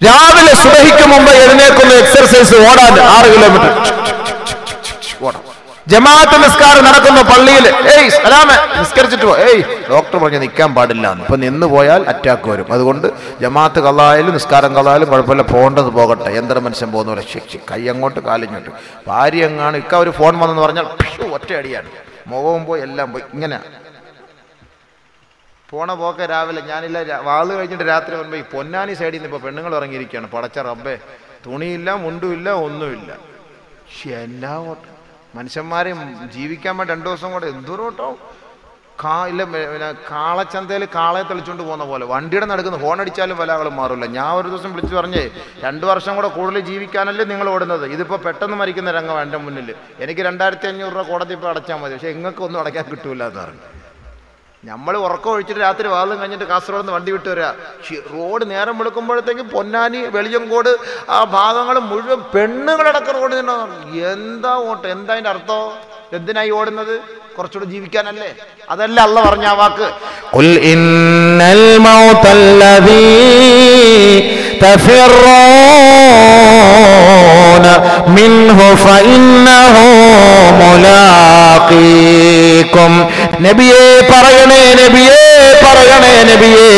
രാവിലെ സുബഹിക്ക് മുമ്പ് എഴുന്നേൽക്കുന്ന എക്സർസൈസ് ഓടാൻ 6 കിലോമീറ്റർ ഓടാം. ജമാഅത്ത് നിസ്കാരം നടക്കുന്ന പള്ളിയിൽ സലാമേ നിസ്കരിച്ചിട്ട് പോ. ഡോക്ടർ പറഞ്ഞ് നിൽക്കാൻ പാടില്ല. ഇപ്പൊ നിന്ന് പോയാൽ അറ്റാക്ക് വരും. അതുകൊണ്ട് ജമാഅത്ത് കളായാലും നിസ്കാരം കളായാലും കുഴപ്പമില്ല, പോകേണ്ടത് പോകട്ടെ. യന്ത്ര മനുഷ്യൻ പോകുന്ന പോലെ ശിക്ഷി കൈ അങ്ങോട്ട് കാലിങ്ങോട്ട്. ഭാര്യ എങ്ങാണ് ഇക്ക ഒരു ഫോൺ വന്നെന്ന് പറഞ്ഞാൽ ഒറ്റ അടിയാണ്. മുഖവും പോയി എല്ലാം പോയി. ഇങ്ങനെ പോണ പോക്കെ രാവിലെ ഞാനില്ല വാള് കഴിഞ്ഞിട്ട് രാത്രി വരുമ്പോൾ ഈ പൊന്നാനി സൈഡിൽ നിന്ന് ഇപ്പോൾ പെണ്ണുങ്ങൾ ഇറങ്ങിയിരിക്കുകയാണ്. പടച്ച റബ്ബേ, തുണിയില്ല, മുണ്ടുമില്ല, ഒന്നുമില്ല. എന്നാ ഓട്ടം മനുഷ്യന്മാരെ ജീവിക്കാൻ വേണ്ടി 2 ദിവസം കൂടെ എന്തോരോട്ടോ. കാളച്ചന്തയിൽ കാളയെ തെളിച്ചുകൊണ്ട് പോകുന്ന പോലെ വണ്ടിയുടെ നടക്കുന്ന ഹോൺ അടിച്ചാലും പല ആളും മാറില്ല. ഞാൻ ഒരു ദിവസം വിളിച്ചു പറഞ്ഞേ 2 വർഷം കൂടെ കൂടുതൽ ജീവിക്കാനല്ലേ നിങ്ങൾ ഓടുന്നത്. ഇതിപ്പോൾ പെട്ടെന്ന് മരിക്കുന്ന രംഗം എൻ്റെ മുന്നിൽ. എനിക്ക് 2500 രൂപ കോടതി ഇപ്പോൾ അടച്ചാൽ മതി, പക്ഷേ നിങ്ങൾക്ക് ഒന്നും അടയ്ക്കാൻ കിട്ടൂല എന്ന് പറഞ്ഞു. നമ്മൾ ഉറക്കം ഒഴിച്ചിട്ട് രാത്രി വാദം കഴിഞ്ഞിട്ട് കാസർഗോഡ് നിന്ന് വണ്ടി വിട്ട് വരിക. റോഡ് നേരം വെളുക്കുമ്പോഴത്തേക്കും പൊന്നാനി വെളിയങ്കോട് ആ ഭാഗങ്ങൾ മുഴുവൻ പെണ്ണുങ്ങളടക്കം റോഡ് തന്നെ. എന്താ ഓട്ടം? എന്താ അതിൻ്റെ അർത്ഥം? എന്തിനായി ഓടുന്നത്? കുറച്ചുകൂടെ ജീവിക്കാനല്ലേ? അതല്ല അള്ള പറഞ്ഞ ആ വാക്ക്, ഖുൽ ഇന്നൽ മൗതല്ലദീ തഫിറൂന മിൻഹു ഫഇന്നഹു മുലാഖീകും. നബിയേ പറയണേ, നബിയേ പറയണേ, നബിയേ,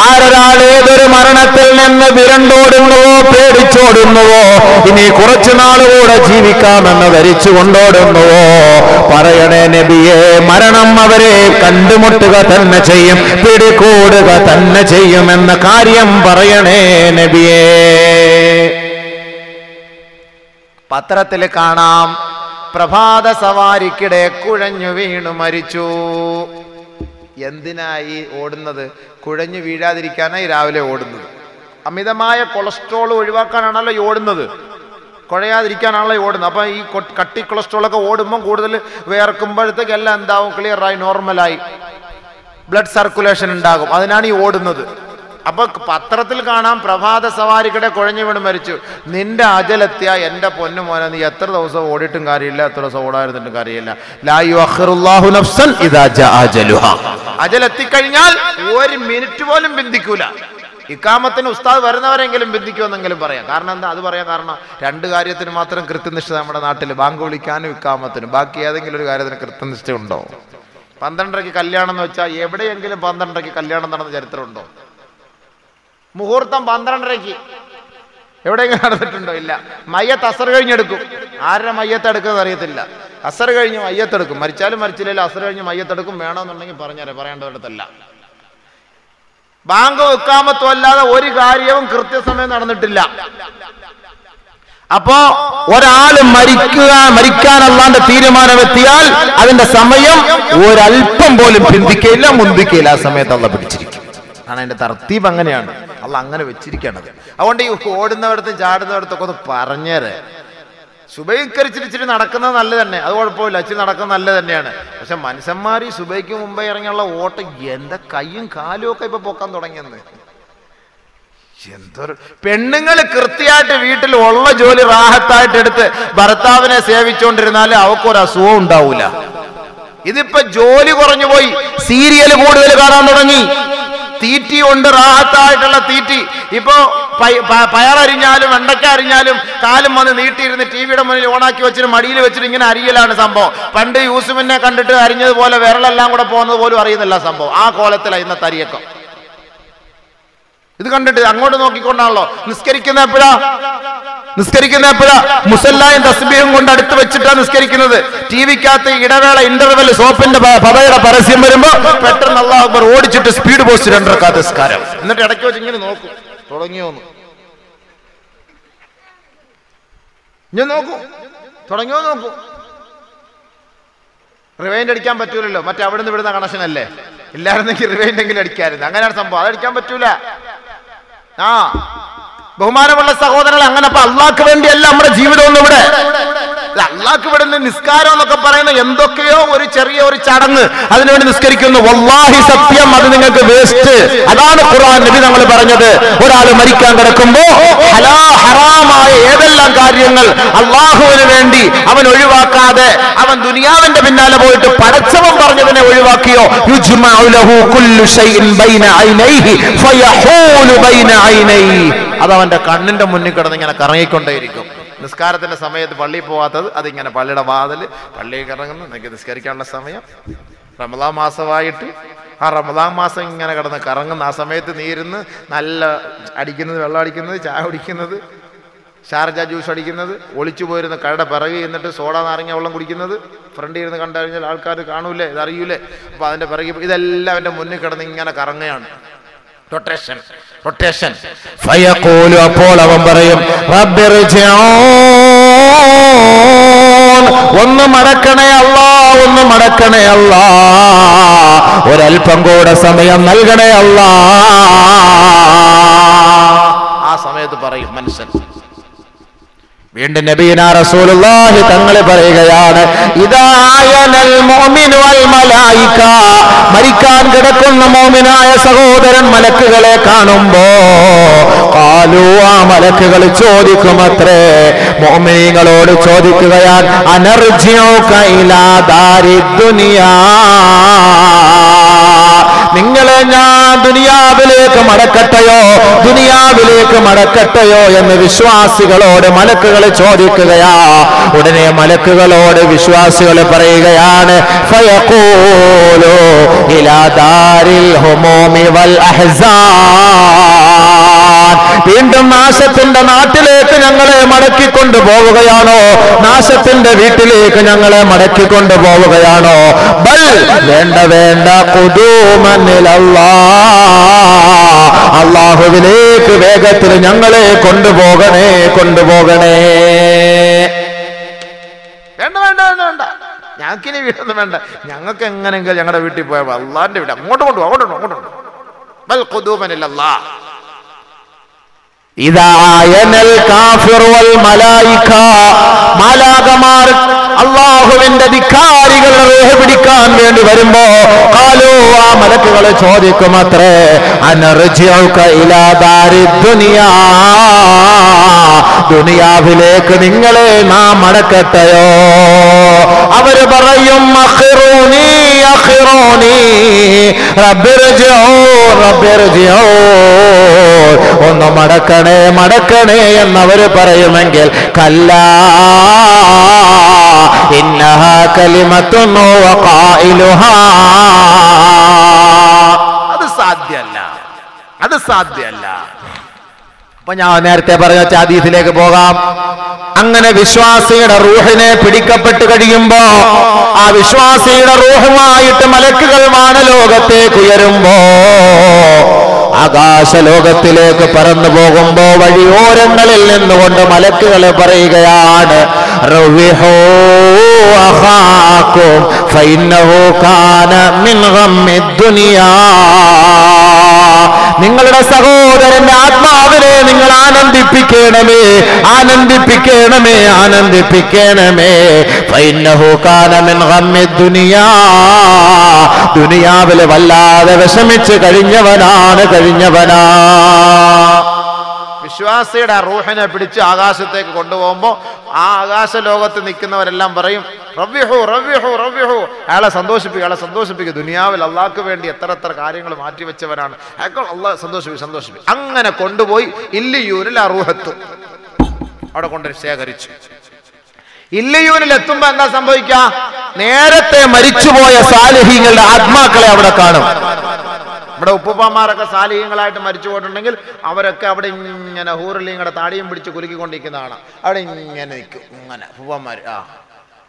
ആരൊരാൾ ഏതൊരു മരണത്തിൽ നിന്ന് വിരണ്ടോടുന്നുവോ പേടിച്ചോടുന്നുവോ ഇനി കുറച്ചു നാളുകൂടെ ജീവിക്കാമെന്ന് ധരിച്ചു കൊണ്ടോടുന്നുവോ പറയണേ നബിയേ, മരണം അവരെ കണ്ടുമുട്ടുക തന്നെ ചെയ്യും, പിടികൂടുക തന്നെ ചെയ്യുമെന്ന കാര്യം പറയണേ നബിയേ. പത്രത്തിൽ കാണാം, പ്രഭാത സവാരിക്കിടെ കുഴഞ്ഞു വീണു മരിച്ചു. എന്തിനായി ഓടുന്നത്? കുഴഞ്ഞു വീഴാതിരിക്കാനായി രാവിലെ ഓടുന്നത്. അമിതമായ കൊളസ്ട്രോൾ ഒഴിവാക്കാനാണല്ലോ ഈ ഓടുന്നത്, കുഴയാതിരിക്കാനാണല്ലോ ഈ ഓടുന്നത്. അപ്പം ഈ കട്ടി കൊളസ്ട്രോളൊക്കെ ഓടുമ്പം കൂടുതൽ വേർക്കുമ്പോഴത്തേക്ക് എല്ലാം എന്താവും? ക്ലിയറായി, നോർമലായി, ബ്ലഡ് സർക്കുലേഷൻ ഉണ്ടാകും. അതിനാണ് ഈ ഓടുന്നത്. അപ്പൊ പത്രത്തിൽ കാണാം, പ്രഭാത സവാരിക്കിടെ കുഴഞ്ഞു വീണ് മരിച്ചു. നിന്റെ അജലെത്തിയ എൻ്റെ പൊന്നു മോനെ, നീ എത്ര ദിവസം ഓടിയിട്ടും കാര്യമില്ല, എത്ര ദിവസം ഓടാതിരുന്നിട്ടും കാര്യമില്ല. ലാ യുഅഖിറുല്ലാഹു നഫ്സൻ ഇദാ ജാ അജലുഹാ. അജലെത്തിക്കഴിഞ്ഞാൽ 1 മിനിറ്റ് പോലും ബന്ധിക്കൂല. ഇക്കാമത്തിന് ഉസ്താദ് വരുന്നവരെങ്കിലും ബന്ധിക്കുമെന്നെങ്കിലും പറയാം. കാരണം എന്താ അത് പറയാൻ കാരണം? 2 കാര്യത്തിന് മാത്രം കൃത്യനിഷ്ഠ നമ്മുടെ നാട്ടിൽ, ബാങ്ക് വിളിക്കാനും ഇക്കാമത്തിനും. ബാക്കി ഏതെങ്കിലും ഒരു കാര്യത്തിന് കൃത്യനിഷ്ഠ ഉണ്ടോ? 12:30 കല്യാണം എന്ന് വെച്ചാൽ എവിടെയെങ്കിലും 12:30 കല്യാണം നടന്ന ചരിത്രമുണ്ടോ? മുഹൂർത്തം 12:30 എവിടെയെങ്കിലും നടന്നിട്ടുണ്ടോ? ഇല്ല. മയ്യത്ത് അസർ കഴിഞ്ഞെടുക്കും. ആരുടെ മയ്യത്ത് എടുക്കുന്നത് അറിയത്തില്ല. അസർ കഴിഞ്ഞ് മയ്യത്തെടുക്കും. മരിച്ചാലും മരിച്ചില്ലല്ലോ അസർ കഴിഞ്ഞ് മയ്യത്തെടുക്കും. വേണമെന്നുണ്ടെങ്കിൽ പറഞ്ഞാലേ, പറയേണ്ടവരടുത്തല്ല. ബാങ്കോ ഇഖാമത്തോ അല്ലാതെ ഒരു കാര്യവും കൃത്യസമയം നടന്നിട്ടില്ല. അപ്പോ ഒരാൾ മരിക്കാനല്ലാണ്ട് തീരുമാനമെത്തിയാൽ അതിന്റെ സമയം ഒരല്പം പോലും പിന്തിക്കയില്ല, മുന്തിക്കയില്ല. ആ സമയത്ത് അള്ള പിടിച്ചിരിക്കും. ആണ് അതിന്റെ തർത്തീബ്. അങ്ങനെയാണ് അള്ള അങ്ങനെ വെച്ചിരിക്കണത്. അതുകൊണ്ട് ഈ ഓടുന്നവടത്തും ചാടുന്നവടത്തൊക്കെ ഒന്ന് പറഞ്ഞേരെ. സുബഹിക്കരിച്ചിരിച്ചിട്ട് നടക്കുന്നത് നല്ല തന്നെ, അത് കുഴപ്പമില്ല. ഇച്ചിരി നടക്കുന്നത് നല്ല തന്നെയാണ്. പക്ഷെ മനുഷ്യന്മാർ ഈ സുബഹിക്ക് മുമ്പേ ഇറങ്ങിയുള്ള ഓട്ടം എന്താ കയ്യും കാലും ഒക്കെ ഇപ്പൊ പൊക്കാൻ തുടങ്ങിയെന്ന്. എന്തൊരു പെണ്ണുങ്ങൾ കൃത്യമായിട്ട് വീട്ടിൽ ഉള്ള ജോലി റാഹത്തായിട്ട് എടുത്ത് ഭർത്താവിനെ സേവിച്ചുകൊണ്ടിരുന്നാല് അവക്കൊരു അസുഖം ഉണ്ടാവൂല. ഇതിപ്പോ ജോലി കുറഞ്ഞു പോയി, സീരിയൽ കൂടുതൽ കാണാൻ തുടങ്ങി, തീറ്റി കൊണ്ട് റാഹത്തായിട്ടുള്ള തീറ്റി. ഇപ്പോ പയറരിഞ്ഞാലും വെണ്ടക്ക അരിഞ്ഞാലും കാലും വന്ന് നീട്ടിയിരുന്ന് ടിവിയുടെ മുന്നിൽ ഓണാക്കി വെച്ചിട്ട് മടിയിൽ വെച്ചിട്ട് ഇങ്ങനെ അരിയലാണ് സംഭവം. പണ്ട് യൂസുഫിനെ കണ്ടിട്ട് അരിഞ്ഞതുപോലെ വിരലെല്ലാം കൂടെ പോകുന്നത് പോലും അറിയുന്നില്ല സംഭവം. ആ കോലത്തിലാണ് ഇന്നത്തെ അരിയൊക്കെ. ഇത് കണ്ടിട്ട് അങ്ങോട്ട് നോക്കിക്കൊണ്ടാണല്ലോ നിസ്കരിക്കുന്ന എപ്പോഴാ മുസല്ലായും തസ്ബീഹും കൊണ്ട് അടുത്ത് വെച്ചിട്ടാണ് നിസ്കരിക്കുന്നത്. ടിവിക്കകത്ത് ഇടവേള ഇന്റർവെൽ സോപ്പിന്റെ പതയുടെ പരസ്യം വരുമ്പോ പെട്ടെന്ന് അല്ലാഹു അക്ബർ ഓടിച്ചിട്ട് സ്പീഡ് പോസ്റ്റ് 2 റക്അത്ത് നിസ്കാരം. എന്നിട്ട് ഇടയ്ക്ക് വെച്ച് ഇങ്ങനെ നോക്കും, തുടങ്ങിയോന്ന് ഞാൻ നോക്കൂ, തുടങ്ങിയോ നോക്കൂ. റിവൈൻഡ് അടിക്കാൻ പറ്റൂലല്ലോ, മറ്റേ അവിടുന്ന് ഇവിടുന്ന കണക്ഷൻ അല്ലേ. ഇല്ലായിരുന്നെങ്കിൽ റിവൈൻഡ് എങ്കിലും അടിക്കായിരുന്നു. അങ്ങനെയാണ് സംഭവം. അതടിക്കാൻ പറ്റൂല. ബഹുമാനമുള്ള സഹോദരങ്ങൾ, അങ്ങനെ അപ്പൊ അള്ളാഹ്ക്ക് വേണ്ടിയല്ല നമ്മുടെ ജീവിതം ഒന്നും ഇവിടെ. അള്ളാഹ്ക്ക് വിടുന്ന നിസ്കാരം എന്നൊക്കെ പറയുന്ന എന്തൊക്കെയോ ഒരു ചെറിയ ഒരു ചടങ്ങ്, അതിനുവേണ്ടി നിസ്കരിക്കുന്നു. വല്ലാഹി സത്യം, അത് നിങ്ങൾക്ക് വേസ്റ്റ്. അതാണ് ഖുർആൻ നബി നമ്മൾ പറഞ്ഞത്. ഒരാൾ മരിക്കാൻ കിടക്കുമ്പോ ഹറാമായ ഏതെല്ലാം കാര്യങ്ങൾ അള്ളാഹുവിന് വേണ്ടി അവൻ ഒഴിവാക്കാതെ അവൻ ദുനിയാവിന്റെ പിന്നാലെ പോയിട്ട് പടച്ചവൻ പറഞ്ഞതിനെ ഒഴിവാക്കിയോ, യുജ്മഉ ലഹു കുല്ലു ശൈഇൻ ബൈന ഐനൈഹി ഫയഹൂലു ബൈന ഐനൈഹി, അത് അവന്റെ കണ്ണിന്റെ മുന്നിൽ കിടന്ന് ഇങ്ങനെ കറങ്ങിക്കൊണ്ടേയിരിക്കും. നിസ്കാരത്തിന്റെ സമയത്ത് പള്ളിയിൽ പോവാത്തത് അതിങ്ങനെ പള്ളിയുടെ വാതില് പള്ളിയിൽ കിടങ്ങുന്നു, എനിക്ക് നിസ്കരിക്കാനുള്ള സമയം. റമദാൻ മാസമായിട്ട് ആ റമദാൻ മാസം ഇങ്ങനെ കിടന്ന് കറങ്ങുന്ന ആ സമയത്ത് നീരുന്ന് നല്ല അടിക്കുന്നത്, വെള്ളം അടിക്കുന്നത്, ചായ കുടിക്കുന്നത്, ഷാർജ ജ്യൂസ് അടിക്കുന്നത്, ഒളിച്ചു പോയിരുന്ന കടയുടെ പിറകെ എന്നിട്ട് സോഡ നാരങ്ങ വെള്ളം കുടിക്കുന്നത്, ഫ്രണ്ടിൽ ഇരുന്ന് കണ്ടു കഴിഞ്ഞാൽ ആൾക്കാർ കാണൂലേ, ഇതറിയൂലേ. അപ്പോൾ അതിൻ്റെ പിറകെ ഇതെല്ലാം എൻ്റെ മുന്നിൽ കിടന്ന് ഇങ്ങനെ കറങ്ങുകയാണ്. Rotation rotation. ഫയഖൂലു, അപ്പോൾ അവൻ പറയും റബ്ബിർജിഊൻ, ഒന്ന് മടക്കണേ അല്ലാ, ഒന്ന് മടക്കണേ അല്ലാ, ഒരൽപ്പം കൂടെ സമയം നൽകണേ അല്ലാ. ആ സമയത്ത് പറയും മനുഷ്യൻ. വീണ്ടും നബിയുനാ റസൂലുള്ളാഹി തങ്ങൾ പറയുകയാണ്, ഇദായനൽ മുഅ്മിനു വൽ മലായിക, മരിക്കാൻ കിടക്കുന്ന മുഅ്മിനായ സഹോദരൻ മലക്കുകളെ കാണുമ്പോ ഖാലു, ആ മലക്കുകൾ ചോദിക്കുമത്രേ, മുഅ്മിനീങ്ങളോട് ചോദിക്കുകയാണ്, അനർജിഉക ഇലാ ദാരിദ് ദുനിയാ, നിങ്ങളെ ഞാൻ ദുനിയാവിലേക്ക് മടക്കട്ടെയോ, ദുനിയാവിലേക്ക് മടക്കട്ടെയോ എന്ന് വിശ്വാസികളോട് മലക്കുകൾ ചോദിക്കുകയാ. ഉടനെ മലക്കുകളോട് വിശ്വാസികൾ പറയുകയാണ്, ഫയഖൂലു ഇലാ ദാരിൽ ഹുമൂമി വൽ അഹ്സാൻ, വീണ്ടും നാശത്തിന്റെ നാട്ടിലേക്ക് ഞങ്ങളെ മടക്കിക്കൊണ്ടു പോവുകയാണോ, നാശത്തിന്റെ വീട്ടിലേക്ക് ഞങ്ങളെ മടക്കിക്കൊണ്ടു പോവുകയാണോ? ബൽ, വേണ്ട വേണ്ട, ഖുദൂമൻ ഇലല്ലാഹ്, അല്ലാഹുവിലേക്ക് വേഗത്തിൽ ഞങ്ങളെ കൊണ്ടുപോകണേ, കൊണ്ടുപോകണേ. വേണ്ട വേണ്ട വേണ്ട വേണ്ട, ഞങ്ങൾക്കിനി വീടൊന്നും വേണ്ട, ഞങ്ങൾക്ക് എങ്ങനെയെങ്കിലും ഞങ്ങളുടെ വീട്ടിൽ പോയാൽ അള്ളാന്റെ വീട് അങ്ങോട്ട് കൊണ്ടുപോകും, അങ്ങോട്ട് അങ്ങോട്ട്. ബൽ ഖുദൂമൻ ഇലല്ലാഹ്. ഇദായനൽ കാഫിർ വൽ മലായിക, മാലാകമാർ അല്ലാഹുവിന്റെ ധിക്കാരികളുടെ റൂഹ് പിടിക്കാൻ വേണ്ടി വരുമ്പോ ഖാലൂ, ആ മലക്കുകൾ ചോദിക്കുമത്രേ, അനർജിഉക ഇലാ ദാരിദ് ദുനിയാ, ദുനിയാവിലേക്ക് നിങ്ങളെ നാം മടക്കട്ടെയോ? അവര് പറയും, അഖിറൂനി അഖിറൂനി റബ്ബിർജിഊ റബ്ബിർജിഊ, ഒന്ന് മടക്കണേ മടക്കണേ എന്നവര് പറയുമെങ്കിൽ, കല്ലാ ഇന്നഹാ കലിമത്തുൻ വഖായിലുഹാ, അത് സാധ്യമല്ല, അത് സാധ്യമല്ല. അപ്പൊ ഞാൻ നേരത്തെ പറഞ്ഞ ഹദീസിലേക്ക് പോകാം. അങ്ങനെ വിശ്വാസിയുടെ റൂഹിനെ പിടിക്കപ്പെട്ട് കഴിയുമ്പോ ആ വിശ്വാസിയുടെ റൂഹുമായിട്ട് മലക്കുകൾ വാനലോകത്തേക്ക് ഉയരുമ്പോ, ആകാശലോകത്തിലേക്ക് പറന്നു പോകുമ്പോ വഴിയോരങ്ങളിൽ നിന്നുകൊണ്ട് മലക്കുകൾ പറയുകയാണ്, റവ്വിഹൂ അഖാകും ഫഇന്നഹു കാന മിൻ ഗമ്മിദ് ദുനിയാ, നിങ്ങളുടെ സഹോദരന്റെ ആത്മാവിനെ നിങ്ങൾ ആനന്ദിപ്പിക്കണമേ, ആനന്ദിപ്പിക്കണമേ, ആനന്ദിപ്പിക്കണമേ. ഫഇന്നഹു കാന മിൻ ഗമ്മിദ് ദുനിയാ, ദുനിയാവിൽ വല്ലാതെ വിഷമിച്ച് കഴിഞ്ഞവനാണ്, കഴിഞ്ഞവനാ. വിശ്വാസിയുടെ റൂഹിനെ പിടിച്ച് ആകാശത്തേക്ക് കൊണ്ടുപോകുമ്പോ ആ ആകാശ ലോകത്ത് നിൽക്കുന്നവരെല്ലാം പറയും, റവ്വിഹു റവ്വിഹു റവ്വിഹു, അയാളെ സന്തോഷിപ്പിക്കുക, അയാളെ സന്തോഷിപ്പിക്കുക, ദുനിയാവിൽ അള്ളാഹ്ക്ക് വേണ്ടി എത്ര എത്ര കാര്യങ്ങൾ മാറ്റിവെച്ചവനാണ്, അയാൾ അള്ളാഹ് സന്തോഷിപ്പിക്കും, സന്തോഷിപ്പിക്കും. അങ്ങനെ കൊണ്ടുപോയി ഇല്ലിയൂരിൽ ആ റൂഹെത്തും, അവിടെ കൊണ്ടുപോയി ശേഖരിച്ചു. ഇല്ലിയൂരിൽ എത്തുമ്പോ എന്താ സംഭവിക്കുക? നേരത്തെ മരിച്ചുപോയ സാലിഹീങ്ങളുടെ ആത്മാക്കളെ അവിടെ കാണും. ഇവിടെ ഉപ്പുപ്പന്മാരൊക്കെ സാലിഹ്യങ്ങളായിട്ട് മരിച്ചു പോയിട്ടുണ്ടെങ്കിൽ അവരൊക്കെ അവിടെ ഇങ്ങനെ ഹൂറിലിങ്ങളുടെ താടിയും പിടിച്ച് കുലുക്കിക്കൊണ്ടിരിക്കുന്നതാണ്, അവിടെ ഇങ്ങനെ നിൽക്കും, ഇങ്ങനെ ഉപ്പുപ്പന്മാർ.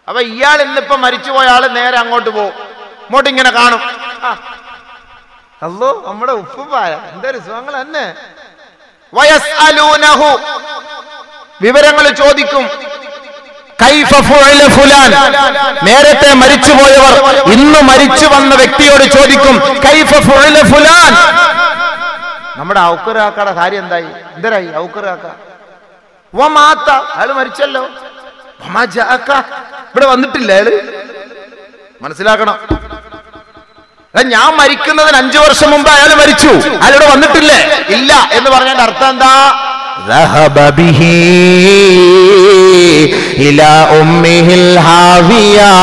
അപ്പൊ ഇയാൾ ഇന്നിപ്പോ മരിച്ചുപോയ ആള് നേരെ അങ്ങോട്ട് പോകും, ഇങ്ങോട്ട് ഇങ്ങനെ കാണും. അല്ലോ നമ്മുടെ ഉപ്പുപ്പായ എന്തൊരു സുഖങ്ങൾ തന്നെ. വയസ്അലൂനഹു, വിവരങ്ങൾ ചോദിക്കും. കൈഫ ഫുഅല ഫുലാൻ, നേരത്തെ മരിച്ചുപോയവർ ഇന്ന് മരിച്ചു വന്ന വ്യക്തിയോട് ചോദിക്കും, കൈഫ ഫുഅല ഫുലാൻ, നമ്മുടെ ഔക്കറാക്കയുടെ കാര്യം എന്തായി, എന്തരായി ഔക്കറാക്ക? വമാത, അയാൾ മരിച്ചല്ലോ. വമാ ജാഅക, ഇവിടെ വന്നിട്ടില്ല അയാള്. മനസ്സിലാക്കണം, ഞാൻ മരിക്കുന്നതിന് 5 വർഷം മുമ്പ് അയാൾ മരിച്ചു, അയാളിവിടെ വന്നിട്ടില്ലേ? ഇല്ല എന്ന് പറഞ്ഞതിന്റെ അർത്ഥം എന്താ? ذهب به إلى أمه الهاوية.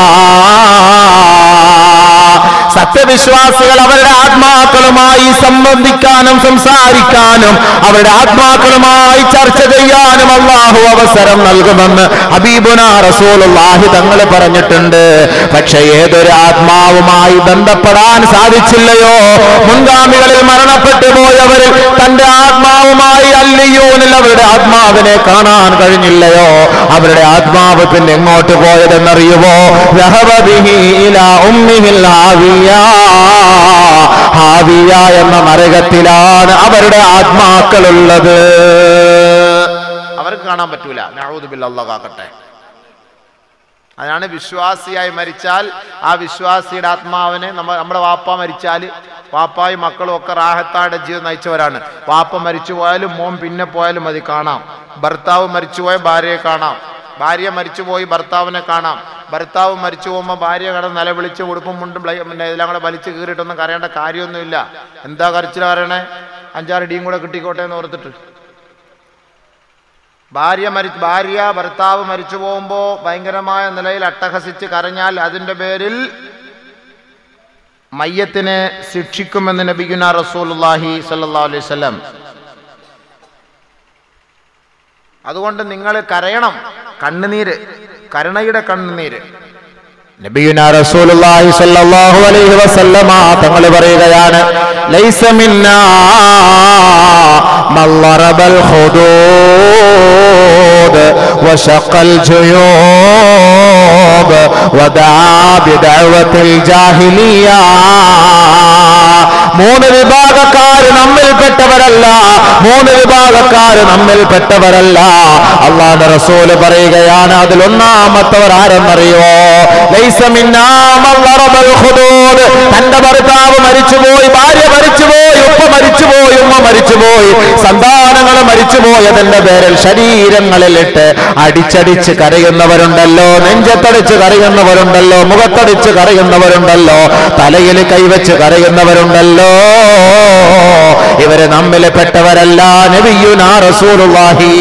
സത്യവിശ്വാസികൾ അവരുടെ ആത്മാക്കളുമായി സംബന്ധിക്കാനും സംസാരിക്കാനും അവരുടെ ആത്മാക്കളുമായി ചർച്ച ചെയ്യാനും അല്ലാഹു അവസരം നൽകുമെന്ന് ഹബീബുനാ റസൂലുള്ളാഹി തങ്ങൾ പറഞ്ഞിട്ടുണ്ട്. പക്ഷേ ഏതൊരു ആത്മാവുമായി ബന്ധപ്പെടാൻ സാധിച്ചില്ലയോ, മുൻഗാമികളിൽ മരണപ്പെട്ടു പോയവരിൽ തന്റെ ആത്മാവുമായി അല്ലിയൂനിൽ അവരുടെ ആത്മാവിനെ കാണാൻ കഴിഞ്ഞില്ലയോ, അവരുടെ ആത്മാവ് പിന്നെ എങ്ങോട്ട് പോയതെന്നറിയുമോ? ذهب به إلى أمه الهاوية. ഹാവിയ എന്ന നരകത്തിലാണ് അവരുടെ ആത്മാക്കളുള്ളത്. അവർക്ക് കാണാൻ പറ്റൂല. നഊദു ബില്ലാഹ്, അല്ലാഹു കാക്കട്ടെ. അതാണ് വിശ്വാസിയായി മരിച്ചാൽ ആ വിശ്വാസിയുടെ ആത്മാവിനെ നമ്മുടെ വാപ്പ മരിച്ചാൽ വാപ്പായും മക്കളും ഒക്കെ റാഹത്തായുടെ ജീവിതം നയിച്ചവരാണ്. വാപ്പ മരിച്ചു പോയാലും മോൻ പിന്നെ പോയാലും മതി കാണാം. ഭർത്താവ് മരിച്ചുപോയ ഭാര്യയെ കാണാം, ഭാര്യ മരിച്ചുപോയി ഭർത്താവിനെ കാണാം. ഭർത്താവ് മരിച്ചു പോകുമ്പോൾ ഭാര്യ കിടന്ന് നിലവിളിച്ച് ഉടുപ്പും മുണ്ടും പിന്നെ എല്ലാം കൂടെ വലിച്ചു കീറിയിട്ടൊന്നും കരയേണ്ട കാര്യമൊന്നുമില്ല. എന്താ കരച്ചിൽ കരയണേ? 5-6 ഇടിയും കൂടെ കിട്ടിക്കോട്ടെ എന്ന് ഓർത്തിട്ട്. ഭാര്യ ഭർത്താവ് മരിച്ചു പോകുമ്പോൾ ഭയങ്കരമായ നിലയിൽ അട്ടഹസിച്ച് കരഞ്ഞാൽ അതിൻ്റെ പേരിൽ മയ്യത്തിനെ ശിക്ഷിക്കുമെന്ന് നബിയുനാ റസൂലുള്ളാഹി സ്വല്ലല്ലാഹു അലൈഹി വസല്ലം. അതുകൊണ്ട് നിങ്ങൾ കരയണം. കണ്ണുനീര്, കരുണയുടെ കണ്ണുനീര്. നബിയുനാ റസൂലുള്ളാഹി സ്വല്ലല്ലാഹു അലൈഹി വസല്ലമ തങ്ങൾ പറയുകയാണ്, ലൈസ മിന്നാ മല്ലറബൽ ഖുദൂദ് വശഖൽ ജുയൂബ് വദാ ബിദഅവത്തിൽ ജാഹിലിയ. 3 വിഭാഗക്കാർ നമ്മിൽപ്പെട്ടവരല്ല, 3 വിഭാഗക്കാർ നമ്മിൽപ്പെട്ടവരല്ല. അല്ലാഹുവിന്റെ റസൂല് പറയുകയാണ്, അതിൽ ഒന്നാമത്തവർ ആരെന്നറിയോ? ലൈസ മിന്നാ മല്ലറബൽ ഖുദൂദ്. തന്റെ ഭർത്താവ് മരിച്ചുപോയി, ഭാര്യ മരിച്ചുപോയി, ഉപ്പ മരിച്ചുപോയി, ഉമ്മ മരിച്ചുപോയി, സന്താനങ്ങൾ മരിച്ചുപോയതിന്റെ പേരിൽ ശരീരങ്ങളിലിട്ട് അടിച്ചടിച്ച് കരയുന്നവരുണ്ടല്ലോ, നെഞ്ചത്തടിച്ച് കരയുന്നവരുണ്ടല്ലോ, മുഖത്തടിച്ച് കരയുന്നവരുണ്ടല്ലോ, തലയിൽ കൈവച്ച് കരയുന്നവരുണ്ടല്ലോ, ഇവര് നമ്മിൽ പെട്ടവരല്ല. നബിയുനാ റസൂലുള്ളാഹി.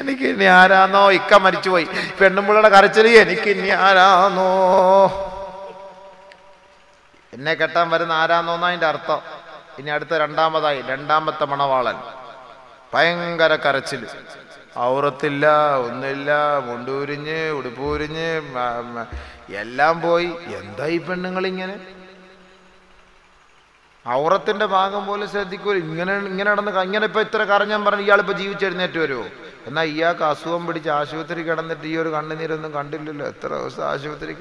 എനിക്ക് ഇനി ആരാന്നോ, ഇക്ക മരിച്ചുപോയി, പെണ്ണുമ്പിള്ളയുടെ കരച്ചിൽ എനിക്ക് ഇനി ആരാന്നോ, എന്നെ കെട്ടാൻ വരുന്ന ആരാന്നോന്നാ അതിൻ്റെ അർത്ഥം. ഇനി അടുത്ത രണ്ടാമത്തെ മണവാളൻ ഭയങ്കര കരച്ചിൽ, ഔറത്തില്ല, ഒന്നുമില്ല, മുണ്ടൂരിഞ്ഞ് ഉടുപ്പൂരിഞ്ഞ് എല്ലാം പോയി. എന്താ ഈ പെണ്ണുങ്ങളിങ്ങനെ? ഔറത്തിന്റെ ഭാഗം പോലും ശ്രദ്ധിക്കൂല. ഇങ്ങനെ ഇപ്പൊ ഇത്ര കരഞ്ഞാൻ പറഞ്ഞ് ഇയാളിപ്പോ ജീവിച്ചെഴുന്നേറ്റ് വരുമോ? എന്നാൽ ഇയാൾക്ക് അസുഖം പിടിച്ച് ആശുപത്രി കിടന്നിട്ട് ഈ ഒരു കണ്ണുനീരൊന്നും കണ്ടില്ലല്ലോ. എത്ര ദിവസം ആശുപത്രി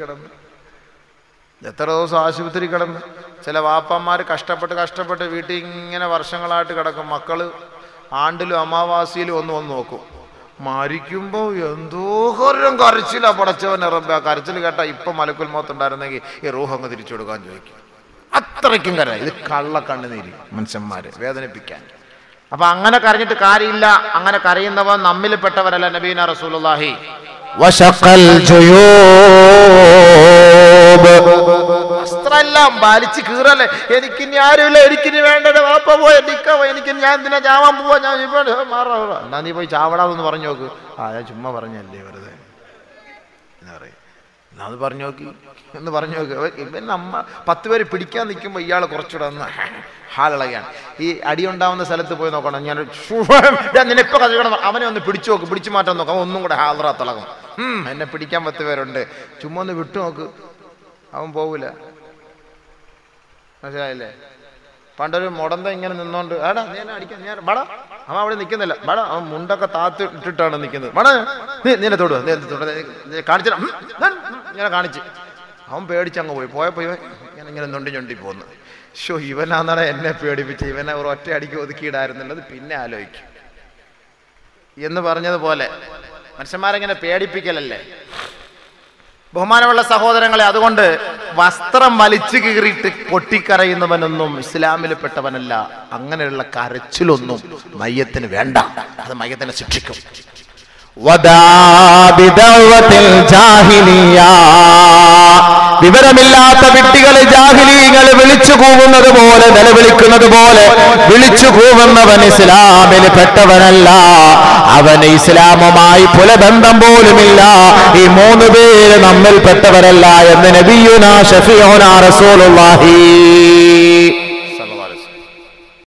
കിടന്ന്. ചില വാപ്പന്മാർ കഷ്ടപ്പെട്ട് വീട്ടിൽ ഇങ്ങനെ വർഷങ്ങളായിട്ട് കിടക്കും. മക്കള് ആണ്ടിലും അമാവാസിയിലും ഒന്ന് നോക്കും. മരിക്കുമ്പോ എന്തോ കരച്ചിലാ പടച്ചവനെ റബ്ബേ. ആ കരച്ചിൽ കേട്ടാ ഇപ്പൊ മലക്കുൽ മൗത്ത് ഉണ്ടായിരുന്നെങ്കിൽ ഈ റൂഹ് അങ്ങ് തിരിച്ചു കൊടുക്കാൻ ചോദിക്കും. അത്രയ്ക്കും കര. ഇത് കള്ളക്കണ്ണുനീര് മനുഷ്യന്മാരെ വേദനിപ്പിക്കാൻ. അപ്പൊ അങ്ങനെ കരഞ്ഞിട്ട് കാര്യമില്ല. അങ്ങനെ കരയുന്നവൻ നമ്മിൽ പെട്ടവരല്ല. നബീന റസൂലുള്ളാഹി. വസ്ത്രമെല്ലാം വലിച്ചു കീറല്ലേ. എനിക്കിനി ആരുമില്ല, എനിക്കിനി വേണ്ടത് വാപ്പ പോയി എനിക്ക് ഞാൻ എന്തിനാ ചാവാൻ പോവാ, ഞാൻ എന്നാ നീ പോയി ചാവടാന്ന് പറഞ്ഞു നോക്ക്. ഞാൻ ചുമ്മാ പറഞ്ഞല്ലേ വെറുതെ എന്നാ പറയും. എന്നാ അത് പറഞ്ഞു നോക്കി എന്ന് പറഞ്ഞു നോക്ക്. ഇവൻ 10 പേര് പിടിക്കാൻ നിൽക്കുമ്പോൾ ഇയാൾ കുറച്ചുകൂടെ ഒന്ന് ഹാലിളകയാണ്. ഈ അടിയുണ്ടാവുന്ന സ്ഥലത്ത് പോയി നോക്കണം. ഞാൻ നിന്നെപ്പോ കഥ അവനെ ഒന്ന് പിടിച്ചു നോക്ക്, പിടിച്ചു മാറ്റാൻ നോക്കാം. ഒന്നും കൂടെ ഹാലറ തിളങ്ങും. എന്നെ പിടിക്കാൻ 10 പേരുണ്ട്, ചുമ്മാ ഒന്ന് വിട്ടു നോക്ക്, അവൻ പോവില്ല. മനസ്സിലായില്ലേ? പണ്ടൊരു മുടന്ത ഇങ്ങനെ നിന്നോണ്ട് ആടാ നീ എന്നെ അടിക്കാൻ ഞാൻ ബടാ, അവൻ അവിടെ നിൽക്കുന്നില്ല. ബടാ, അവൻ മുണ്ടൊക്കെ താത്ത് ഇട്ടിട്ടാണ് നിൽക്കുന്നത്. ബടാ നീനെ തൊടുക, കാണിച്ച ഇങ്ങനെ കാണിച്ച് അവൻ പേടിച്ചങ്ങ് പോയപ്പോ ഇവൻ ഇങ്ങനെ ഞൊണ്ടി പോന്നു. ഇവനാന്നാണ് എന്നെ പേടിപ്പിച്ച്, ഇവനെ ഒരു ഒറ്റ അടിക്ക് ഒതുക്കിയിടായിരുന്നുള്ളത് പിന്നെ ആലോചിക്കും എന്ന് പറഞ്ഞതുപോലെ മനുഷ്യന്മാരെങ്ങനെ പേടിപ്പിക്കലല്ലേ. ബഹുമാനമുള്ള സഹോദരങ്ങളെ, അതുകൊണ്ട് വസ്ത്രം വലിച്ചു കീറിയിട്ട് പൊട്ടിക്കരയുന്നവനൊന്നും ഇസ്ലാമിൽ പെട്ടവനല്ല. അങ്ങനെയുള്ള കരച്ചിലൊന്നും മയ്യത്തിന് വേണ്ട. അത് മയ്യത്തിനെ ശിക്ഷിക്കും. വിവരമില്ലാത്ത വിട്ടികളെ ജാഹിലീങ്ങൾ വിളിച്ചു കൂവുന്നത് പോലെ നിലവിളിക്കുന്നത് പോലെ വിളിച്ചു കൂവുന്നവൻ ഇസ്ലാമിൽ പെട്ടവനല്ല, അവന് ഇസ്ലാമുമായി പുലബന്ധം പോലുമില്ല. ഈ 3 പേര് നമ്മിൽ പെട്ടവരല്ല എന്ന് നബിയുനാ ഷഫീഉനാ റസൂലുള്ളാഹി